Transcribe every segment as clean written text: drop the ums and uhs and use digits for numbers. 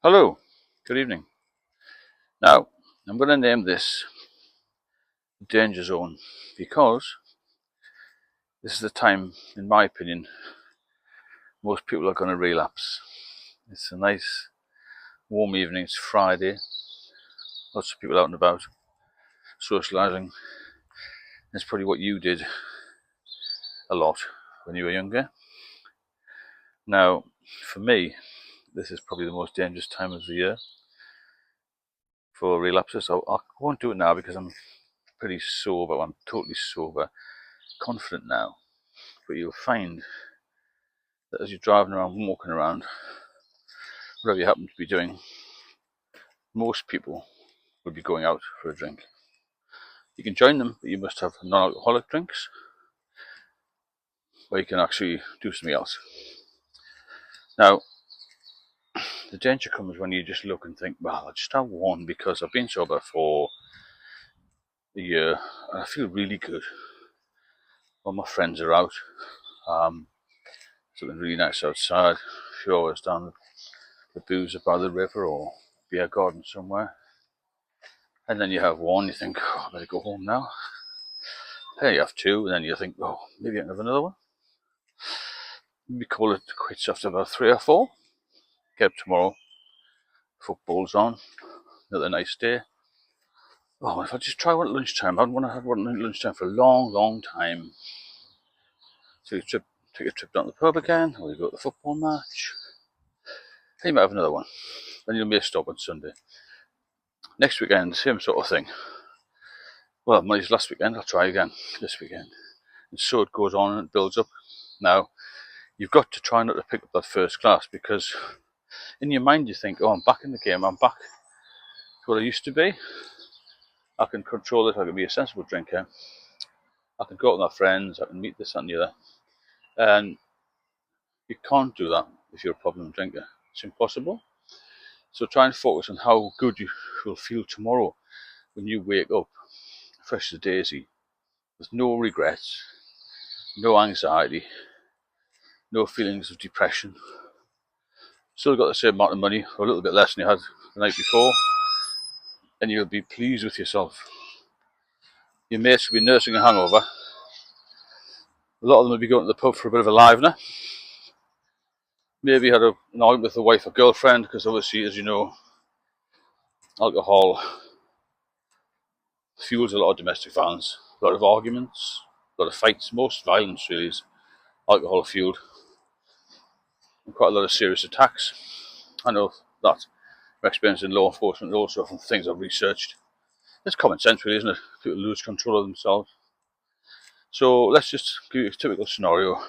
Hello, good evening. Now, I'm going to name this Danger Zone because this is the time, in my opinion, most people are going to relapse. It's a nice warm evening, it's Friday, lots of people out and about, socialising. It's probably what you did a lot when you were younger. Now, for me, this is probably the most dangerous time of the year for relapses. I won't do it now because I'm pretty sober, I'm totally sober, confident now. But you'll find that as you're driving around, walking around, whatever you happen to be doing, most people will be going out for a drink. You can join them, but you must have non-alcoholic drinks, or you can actually do something else. Now, the danger comes when you just look and think, well, I'll just have one because I've been sober for a year and I feel really good. All my friends are out, something really nice outside, a few hours down the boozer by the river or beer garden somewhere. And then you have one, you think, oh, I better go home now. Then you have two, and then you think, oh, maybe I can have another one. Maybe call it quits after about 3 or 4. Get up tomorrow, football's on, another nice day. Oh, if I just try one at lunchtime, I haven't want to have one at lunchtime for a long, long time. So you take a trip down to the pub again, or you go to the football match. Then you might have another one. Then you'll make a stop on Sunday. Next weekend, same sort of thing. Well, money's last weekend, I'll try again this weekend. And so it goes on and it builds up. Now, you've got to try not to pick up that first glass because in your mind you think, oh, I'm back in the game, I'm back to what I used to be. I can control it, I can be a sensible drinker. I can go out with my friends, I can meet this and the other. And you can't do that if you're a problem drinker. It's impossible. So try and focus on how good you will feel tomorrow when you wake up, fresh as a daisy, with no regrets, no anxiety, no feelings of depression. Still got the same amount of money, or a little bit less than you had the night before, and you'll be pleased with yourself. Your mates will be nursing a hangover. A lot of them will be going to the pub for a bit of a livener. Maybe you had an argument with a wife or girlfriend, because obviously, as you know, alcohol fuels a lot of domestic violence, a lot of arguments, a lot of fights. Most violence really is alcohol fueled, and quite a lot of serious attacks. I know that from experience in law enforcement, and also from things I've researched. It's common sense, really, isn't it? People lose control of themselves. So let's just give you a typical scenario.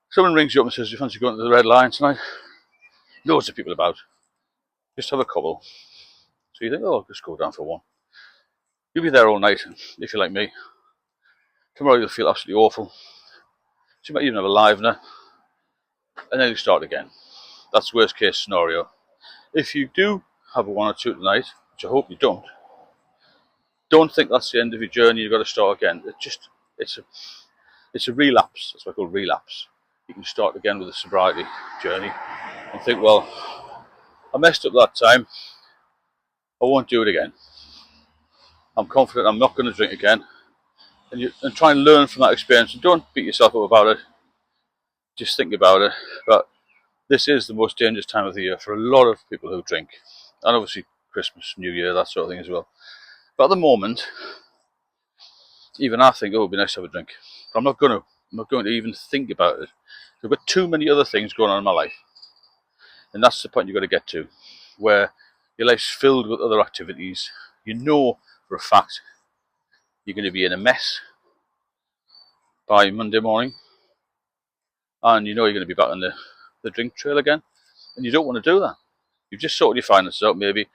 Someone rings you up and says, you fancy going to the Red Lion tonight? Loads of people about. Just have a couple. So you think, oh, I'll just go down for one. You'll be there all night, if you're like me. Tomorrow you'll feel absolutely awful. So you might even have a livener. And then you start again. That's worst case scenario. If you do have a one or two tonight, which I hope you don't think that's the end of your journey, you've got to start again. It's a relapse. That's what I call relapse. You can start again with a sobriety journey and think, well, I messed up that time, I won't do it again. I'm confident I'm not going to drink again. And try and learn from that experience, and don't beat yourself up about it. Just think about it. But this is the most dangerous time of the year for a lot of people who drink. And obviously Christmas, New Year, that sort of thing as well. But at the moment, even I think, oh, it'd be nice to have a drink. But I'm not going to even think about it. I've got too many other things going on in my life. And that's the point you've got to get to, where your life's filled with other activities. You know for a fact you're going to be in a mess by Monday morning. And you know you're going to be back on the drink trail again. And you don't want to do that. You've just sorted your finances out, maybe.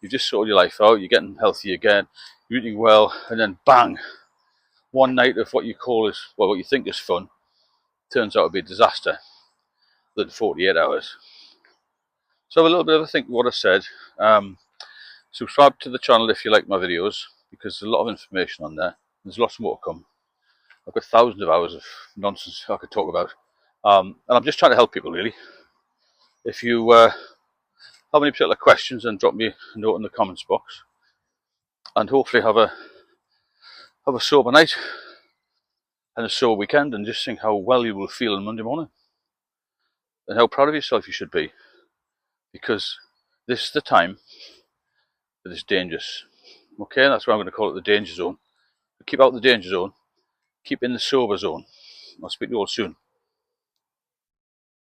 You've just sorted your life out. You're getting healthy again. You're eating well. And then bang, one night of what you think is fun turns out to be a disaster within 48 hours. So have a little bit of a think of what I said. Subscribe to the channel if you like my videos, because there's a lot of information on there. There's lots more to come. I've got thousands of hours of nonsense I could talk about. And I'm just trying to help people, really. If you have any particular questions, then drop me a note in the comments box. And hopefully have a sober night and a sober weekend, and just think how well you will feel on Monday morning and how proud of yourself you should be, because this is the time that is dangerous. Okay, that's why I'm going to call it the danger zone. Keep out the danger zone, keep in the sober zone. I'll speak to you all soon.